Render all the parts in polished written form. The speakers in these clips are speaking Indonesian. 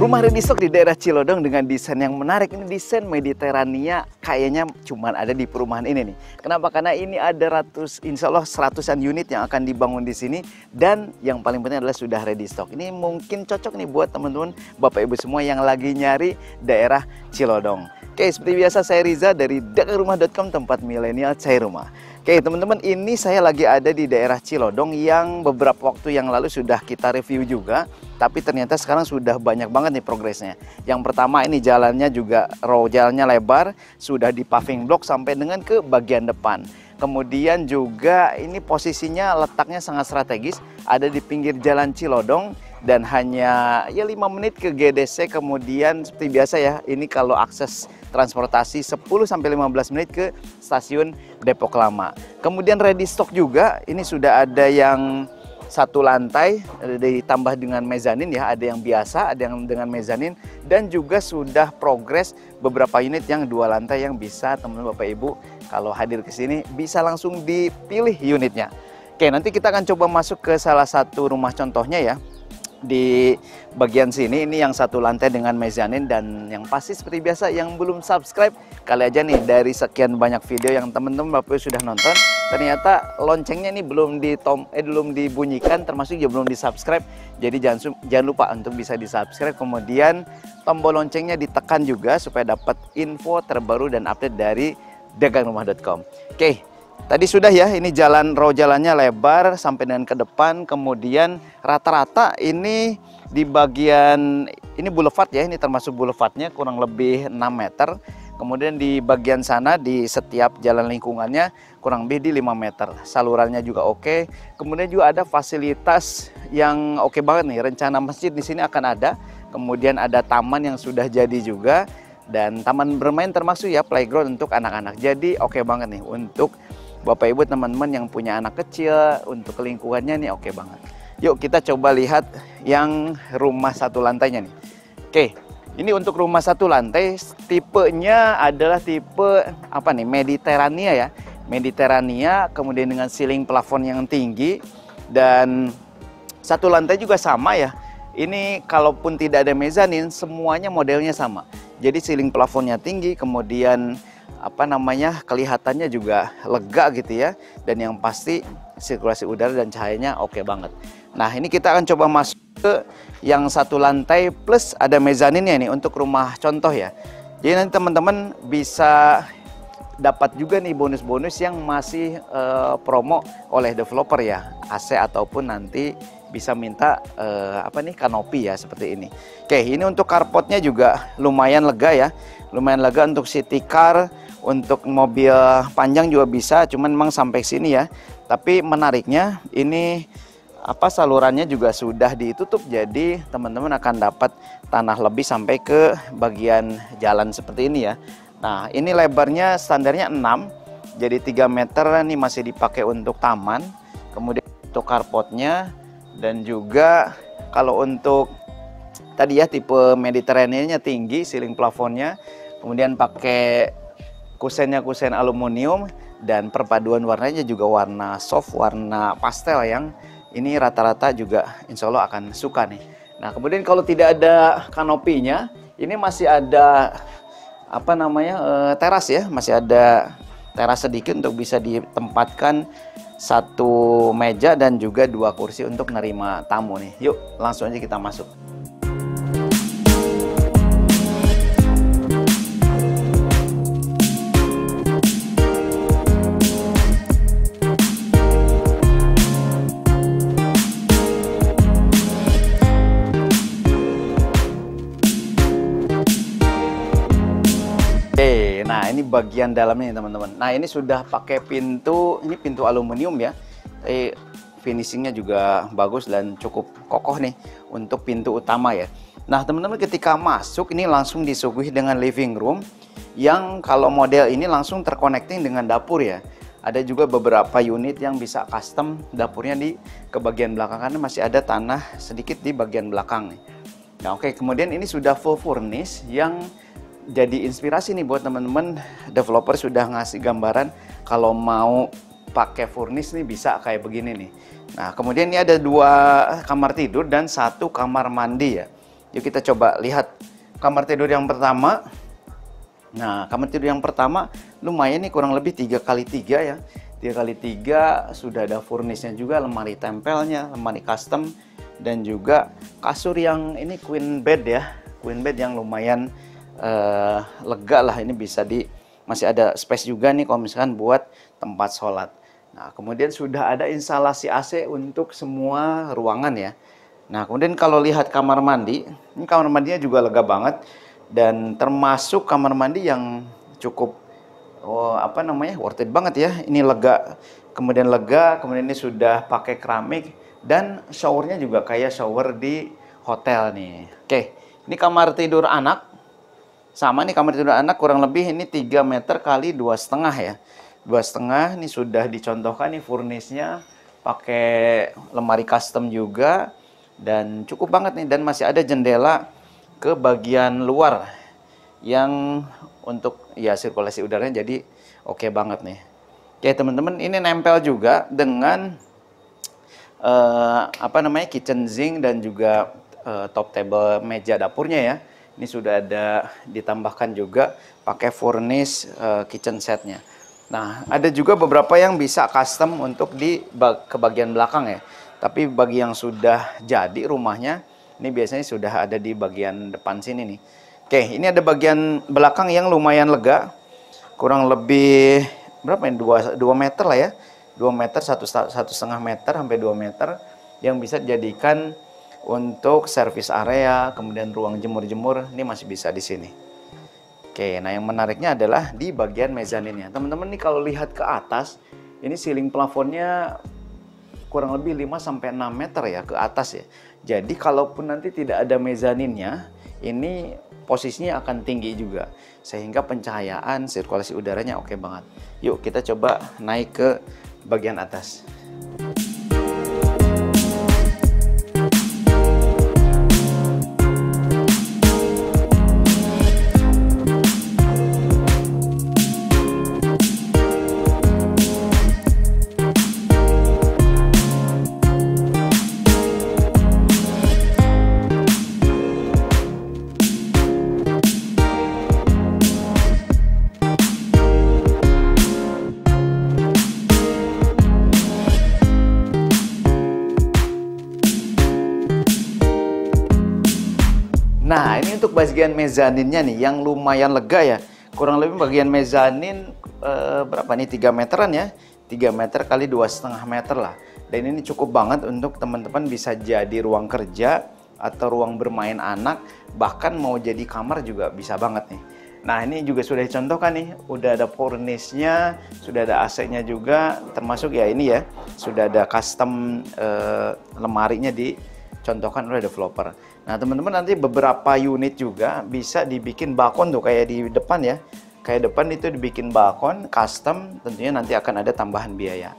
Rumah ready stock di daerah Cilodong dengan desain yang menarik. Ini desain Mediterania, kayaknya cuma ada di perumahan ini nih. Kenapa? Karena ini ada insya Allah seratusan unit yang akan dibangun di sini. Dan yang paling penting adalah sudah ready stock. Ini mungkin cocok nih buat teman-teman Bapak Ibu semua yang lagi nyari daerah Cilodong. Oke, seperti biasa saya Riza dari dagangrumah.com, tempat milenial cari rumah. Oke teman-teman, ini saya lagi ada di daerah Cilodong yang beberapa waktu yang lalu sudah kita review juga. Tapi ternyata sekarang sudah banyak banget nih progresnya. Yang pertama, ini jalannya juga jalannya lebar, sudah di paving block sampai dengan ke bagian depan. Kemudian juga ini posisinya letaknya sangat strategis, ada di pinggir jalan Cilodong dan hanya ya 5 menit ke GDC. Kemudian seperti biasa ya, ini kalau akses transportasi 10-15 menit ke stasiun Depok Lama. Kemudian ready stock juga, ini sudah ada yang satu lantai ditambah dengan mezanin ya, ada yang biasa, ada yang dengan mezanin, dan juga sudah progres beberapa unit yang 2 lantai yang bisa teman-teman Bapak Ibu kalau hadir ke sini bisa langsung dipilih unitnya. Oke, nanti kita akan coba masuk ke salah satu rumah contohnya ya. Di bagian sini ini yang satu lantai dengan mezanin, dan yang pasti seperti biasa yang belum subscribe kali aja nih, dari sekian banyak video yang teman-teman Bapak sudah nonton ternyata loncengnya ini belum dibunyikan, termasuk juga belum di subscribe. Jadi jangan lupa untuk bisa di subscribe, kemudian tombol loncengnya ditekan juga supaya dapat info terbaru dan update dari dagangrumah.com. Oke, tadi sudah ya, ini jalannya lebar sampai dengan ke depan. Kemudian rata-rata ini di bagian ini boulevard ya, ini termasuk boulevardnya kurang lebih 6 meter. Kemudian di bagian sana di setiap jalan lingkungannya kurang lebih di 5 meter. Salurannya juga oke. Kemudian juga ada fasilitas yang oke banget nih. Rencana masjid di sini akan ada. Kemudian ada taman yang sudah jadi juga, dan taman bermain termasuk ya playground untuk anak-anak. Jadi oke banget nih untuk Bapak Ibu teman-teman yang punya anak kecil, untuk lingkungannya nih oke banget. Yuk kita coba lihat yang rumah satu lantainya nih. Oke, ini untuk rumah satu lantai, tipenya adalah tipe apa nih? Mediterania ya. Mediterania, kemudian dengan ceiling plafon yang tinggi, dan satu lantai juga sama ya. Ini kalaupun tidak ada mezanin, semuanya modelnya sama. Jadi ceiling plafonnya tinggi, kemudian apa namanya, kelihatannya juga lega gitu ya, dan yang pasti sirkulasi udara dan cahayanya oke banget. Nah ini kita akan coba masuk ke yang satu lantai plus ada mezaninnya nih untuk rumah contoh ya. Jadi nanti teman-teman bisa dapat juga nih bonus-bonus yang masih promo oleh developer ya, AC ataupun nanti bisa minta kanopi ya seperti ini. Oke, ini untuk carportnya juga lumayan lega ya, lumayan lega untuk city car. Untuk mobil panjang juga bisa, cuman memang sampai sini ya. Tapi menariknya ini salurannya juga sudah ditutup, jadi teman-teman akan dapat tanah lebih sampai ke bagian jalan seperti ini ya. Nah ini lebarnya standarnya 6, jadi 3 meter nih, masih dipakai untuk taman. Kemudian untuk carportnya, dan juga kalau untuk tadi ya tipe Mediterranean-nya tinggi, ceiling plafonnya, kemudian pakai kusennya kusen aluminium, dan perpaduan warnanya juga warna soft, warna pastel, yang ini rata-rata juga insya Allah akan suka nih. Nah kemudian kalau tidak ada kanopinya, ini masih ada teras ya, masih ada teras sedikit untuk bisa ditempatkan satu meja dan juga 2 kursi untuk menerima tamu nih. Yuk langsung aja kita masuk. Nah ini bagian dalamnya teman-teman. Nah ini sudah pakai pintu, ini pintu aluminium ya. Finishingnya juga bagus dan cukup kokoh nih untuk pintu utama ya. Nah teman-teman ketika masuk ini langsung disuguhi dengan living room, yang kalau model ini langsung terconnecting dengan dapur ya. Ada juga beberapa unit yang bisa custom dapurnya ke bagian belakang, karena masih ada tanah sedikit di bagian belakang nih. Nah oke, kemudian ini sudah full furnish yang jadi inspirasi nih buat teman-teman developer, sudah ngasih gambaran kalau mau pakai furnish nih bisa kayak begini nih. Nah, kemudian ini ada 2 kamar tidur dan 1 kamar mandi ya. Yuk kita coba lihat kamar tidur yang pertama. Nah, kamar tidur yang pertama lumayan nih, kurang lebih 3x3 ya. 3x3, sudah ada furnishnya juga, lemari tempelnya, lemari custom, dan juga kasur yang ini queen bed ya. Queen bed yang lumayan lega lah, ini bisa masih ada space juga nih kalau misalkan buat tempat sholat. Nah, kemudian sudah ada instalasi AC untuk semua ruangan ya. Nah, kemudian kalau lihat kamar mandi, ini kamar mandinya juga lega banget, dan termasuk kamar mandi yang cukup worth it banget ya. Ini lega, kemudian ini sudah pakai keramik, dan showernya juga kayak shower di hotel nih. Oke, ini kamar tidur anak. Sama nih kamar tidur anak, kurang lebih ini 3 meter kali 2,5 ya. 2,5, ini sudah dicontohkan nih furnishnya, pakai lemari custom juga, dan cukup banget nih, dan masih ada jendela ke bagian luar yang untuk ya sirkulasi udaranya, jadi oke banget nih. Oke teman-teman, ini nempel juga dengan kitchen sink dan juga top table meja dapurnya ya. Ini sudah ada ditambahkan juga pakai furnish kitchen setnya. Nah, ada juga beberapa yang bisa custom untuk ke bagian belakang ya. Tapi bagi yang sudah jadi rumahnya, ini biasanya sudah ada di bagian depan sini nih. Oke, ini ada bagian belakang yang lumayan lega. Kurang lebih berapa ya? 2 meter lah ya. 2 meter, 1,5 meter sampai 2 meter, yang bisa dijadikan untuk service area, kemudian ruang jemur-jemur, ini masih bisa di sini. Oke, nah yang menariknya adalah di bagian mezaninnya. Teman-teman nih kalau lihat ke atas, ini ceiling plafonnya kurang lebih 5-6 meter ya ke atas ya. Jadi kalaupun nanti tidak ada mezaninnya, ini posisinya akan tinggi juga, sehingga pencahayaan, sirkulasi udaranya oke banget. Yuk kita coba naik ke bagian atas. Nah, ini untuk bagian mezaninnya nih yang lumayan lega ya. Kurang lebih bagian mezanin berapa nih? 3 meteran ya. 3 meter kali 2,5 meter lah. Dan ini cukup banget untuk teman-teman bisa jadi ruang kerja atau ruang bermain anak, bahkan mau jadi kamar juga bisa banget nih. Nah, ini juga sudah dicontohkan nih, udah ada furnishnya, sudah ada AC-nya juga, termasuk ya ini ya, sudah ada custom lemarinya dicontohkan oleh developer. Nah teman-teman, nanti beberapa unit juga bisa dibikin balkon tuh kayak di depan ya. Kayak depan itu dibikin balkon custom, tentunya nanti akan ada tambahan biaya.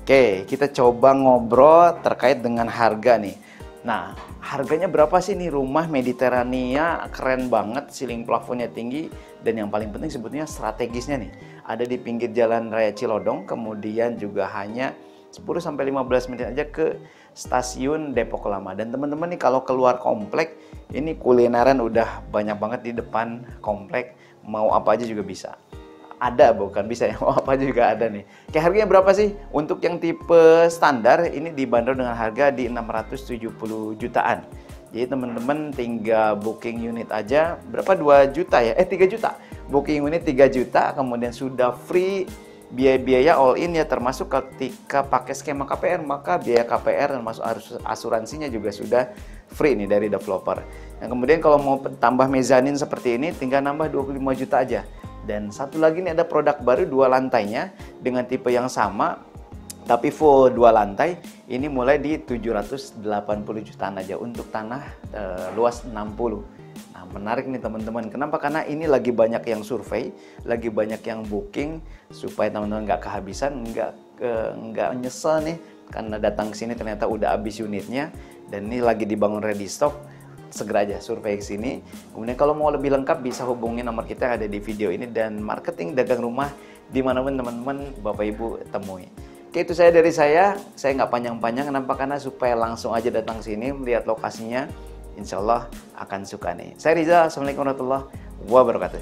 Oke, kita coba ngobrol terkait dengan harga nih. Nah, harganya berapa sih nih rumah Mediterania? Keren banget, ceiling plafonnya tinggi, dan yang paling penting sebetulnya strategisnya nih. Ada di pinggir Jalan Raya Cilodong, kemudian juga hanya 10-15 menit aja ke stasiun Depok Lama. Dan teman-teman nih kalau keluar komplek, ini kulineran udah banyak banget di depan komplek, mau apa aja juga bisa. Ada, bukan bisa ya, mau apa aja juga ada nih. Kayak harganya berapa sih? Untuk yang tipe standar ini dibanderol dengan harga di 670 jutaan. Jadi teman-teman tinggal booking unit aja, berapa? 2 juta ya? 3 juta. Booking unit 3 juta, kemudian sudah free biaya-biaya all in ya, termasuk ketika pakai skema KPR, maka biaya KPR dan masuk asuransinya juga sudah free nih dari developer. Yang kemudian kalau mau tambah mezanin seperti ini, tinggal nambah 25 juta aja. Dan satu lagi nih ada produk baru 2 lantainya dengan tipe yang sama, tapi full 2 lantai. Ini mulai di 780 jutaan aja untuk tanah luas 60. Nah, menarik nih teman-teman. Kenapa? Karena ini lagi banyak yang survei, lagi banyak yang booking, supaya teman-teman nggak kehabisan, nggak nyesel nih karena datang ke sini ternyata udah habis unitnya. Dan ini lagi dibangun ready stock. segera aja survei ke sini. Kemudian kalau mau lebih lengkap bisa hubungi nomor kita yang ada di video ini, dan marketing dagang rumah dimanapun teman-teman Bapak Ibu temui. Oke, itu dari saya nggak panjang-panjang. Kenapa? Karena supaya langsung aja datang sini melihat lokasinya, insya Allah akan suka nih. Saya Riza, Assalamualaikum warahmatullahi wabarakatuh.